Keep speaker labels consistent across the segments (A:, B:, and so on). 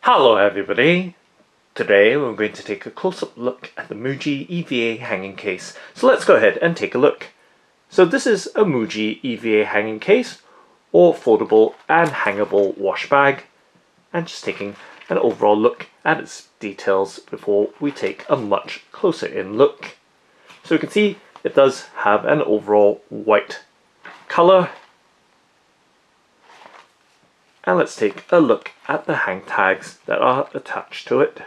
A: Hello everybody! Today we're going to take a close-up look at the MUJI EVA hanging case. So let's go ahead and take a look. So this is a MUJI EVA hanging case, or foldable and hangable wash bag, and just taking an overall look at its details before we take a much closer in look. So you can see it does have an overall white colour. And let's take a look at the hang tags that are attached to it.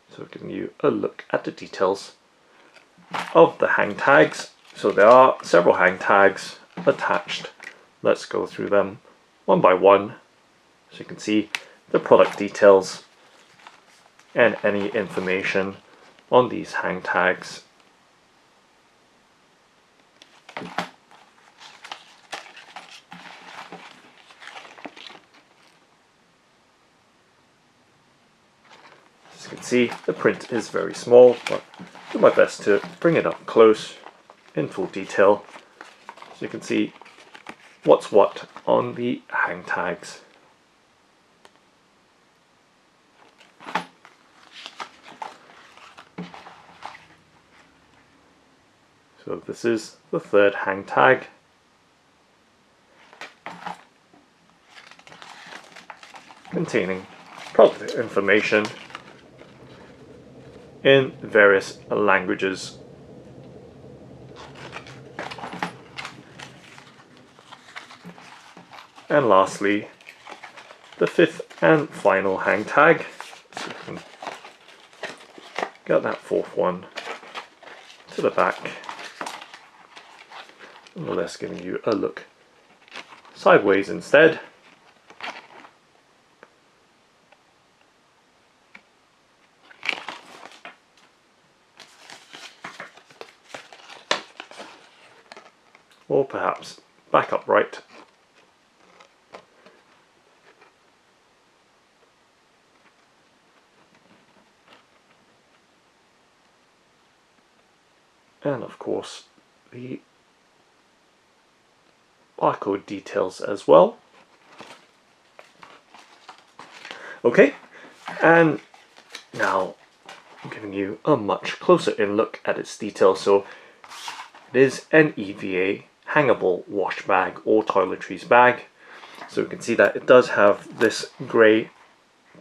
A: So giving you a look at the details of the hang tags. So there are several hang tags attached. Let's go through them one by one so you can see the product details and any information on these hang tags. As you can see, the print is very small, but I'll do my best to bring it up close in full detail so you can see what's what on the hang tags. So this is the third hang tag. Containing product information in various languages. And lastly, the fifth and final hang tag. So you can get that fourth one to the back. More or less giving you a look sideways instead. Or perhaps back upright. And of course the barcode details as well. Okay, and now I'm giving you a much closer in look at its details. So it is an EVA hangable wash bag or toiletries bag. So you can see that it does have this grey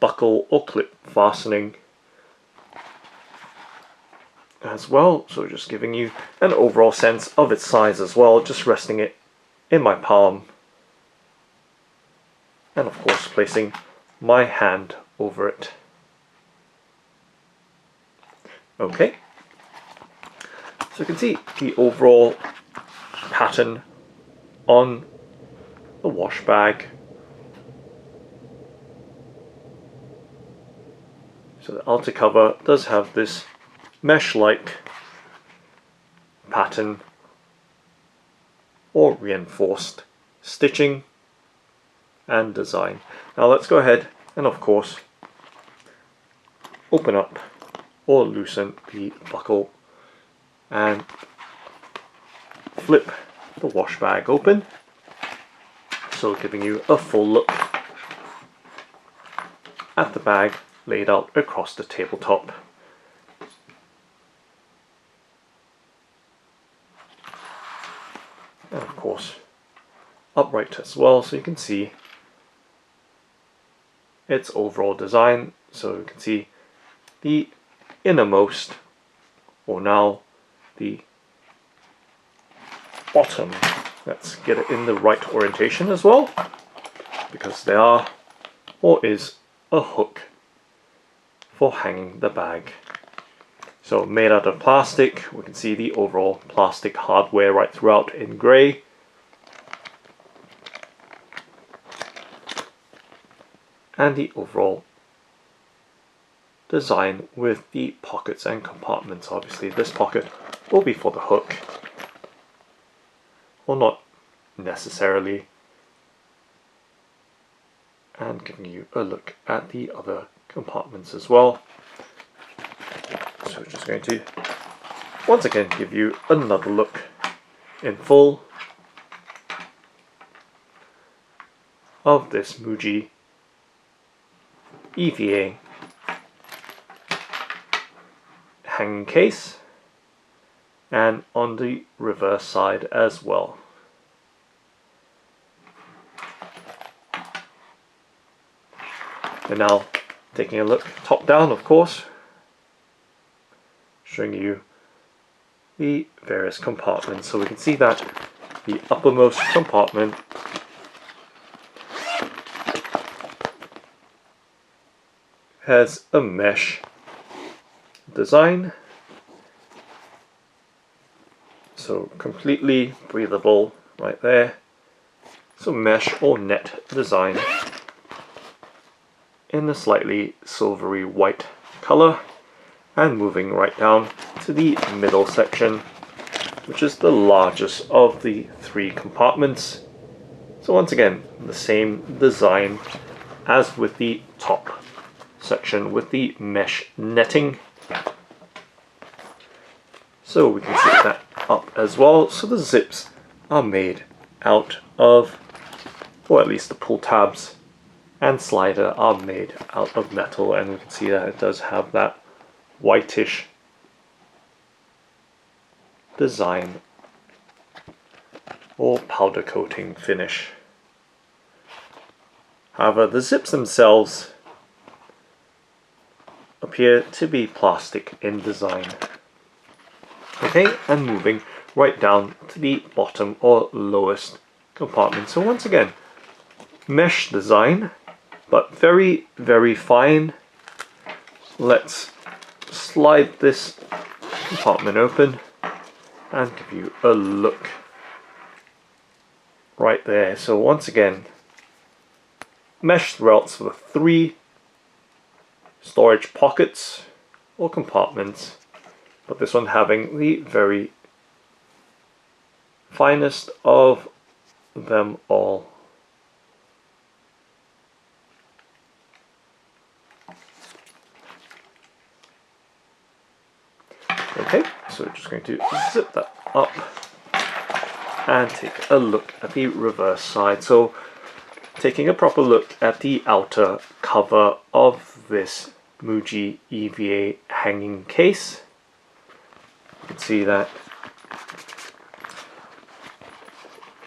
A: buckle or clip fastening as well. So just giving you an overall sense of its size as well, just resting it in my palm. And of course placing my hand over it. Okay. So you can see the overall pattern on the wash bag. So the outer cover does have this mesh-like pattern or reinforced stitching and design. Now let's go ahead and of course open up or loosen the buckle and flip the wash bag open, so giving you a full look at the bag laid out across the tabletop. And of course upright as well, so you can see its overall design. So you can see the innermost, or now the bottom. Let's get it in the right orientation as well, because there are or is a hook for hanging the bag. So made out of plastic, we can see the overall plastic hardware right throughout in grey. And the overall design with the pockets and compartments. Obviously this pocket will be for the hook, or not necessarily. And giving you a look at the other compartments as well. So just going to once again give you another look in full of this MUJI EVA hanging case, and on the reverse side as well. And now taking a look top down, of course, showing you the various compartments. So we can see that the uppermost compartment has a mesh design, so completely breathable right there. So mesh or net design in a slightly silvery white color, and moving right down to the middle section, which is the largest of the three compartments. So once again, the same design as with the top section with the mesh netting. So we can zip that up as well. So the zips are made out of, or at least the pull tabs and slider are made out of metal, and we can see that it does have that whitish design or powder coating finish. However, the zips themselves appear to be plastic in design. Okay, and moving right down to the bottom or lowest compartment. So once again, mesh design, but very, very fine. Let's slide this compartment open and give you a look right there. So once again, mesh throughout with 3 storage pockets or compartments, but this one having the very finest of them all. Okay, so we're just going to zip that up and take a look at the reverse side. So taking a proper look at the outer cover of this MUJI EVA hanging case, you can see that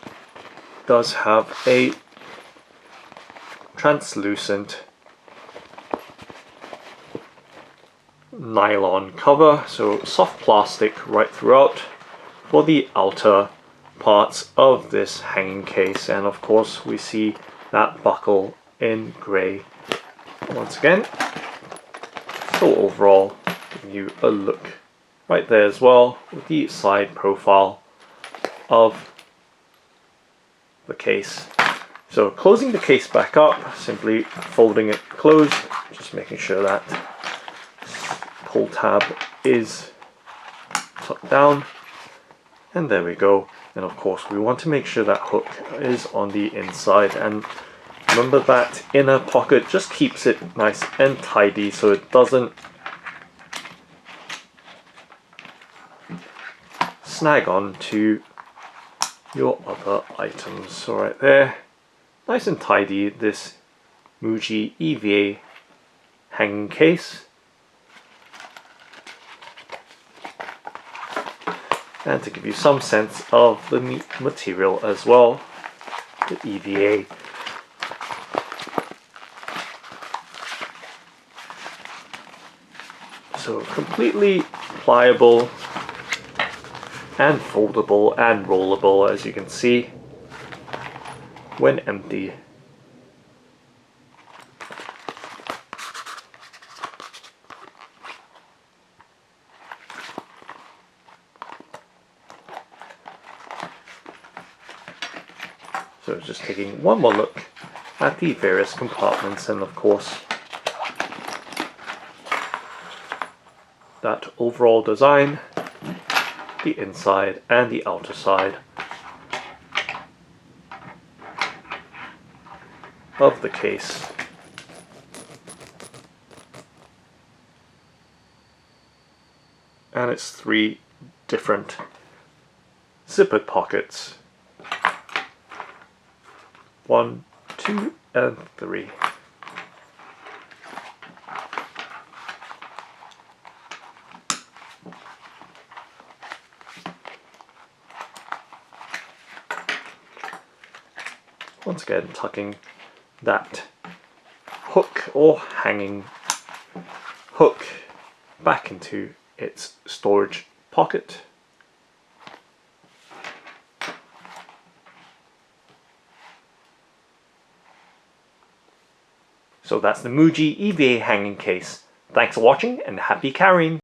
A: it does have a translucent nylon cover, so soft plastic right throughout for the outer parts of this hanging case. And of course we see that buckle in grey once again. So overall, giving you a look right there as well with the side profile of the case. So closing the case back up, simply folding it closed, just making sure that pull tab is tucked down, and there we go. And of course we want to make sure that hook is on the inside, and remember that inner pocket just keeps it nice and tidy so it doesn't snag on to your other items. So right there, nice and tidy, this MUJI EVA hanging case. And to give you some sense of the material as well, the EVA. So completely pliable and foldable and rollable, as you can see, when empty. So just taking one more look at the various compartments, and of course that overall design, the inside and the outer side of the case. And it's 3 different zippered pockets. 1, 2 and 3. Once again, tucking that hook or hanging hook back into its storage pocket. So that's the MUJI EVA hanging case. Thanks for watching and happy carrying!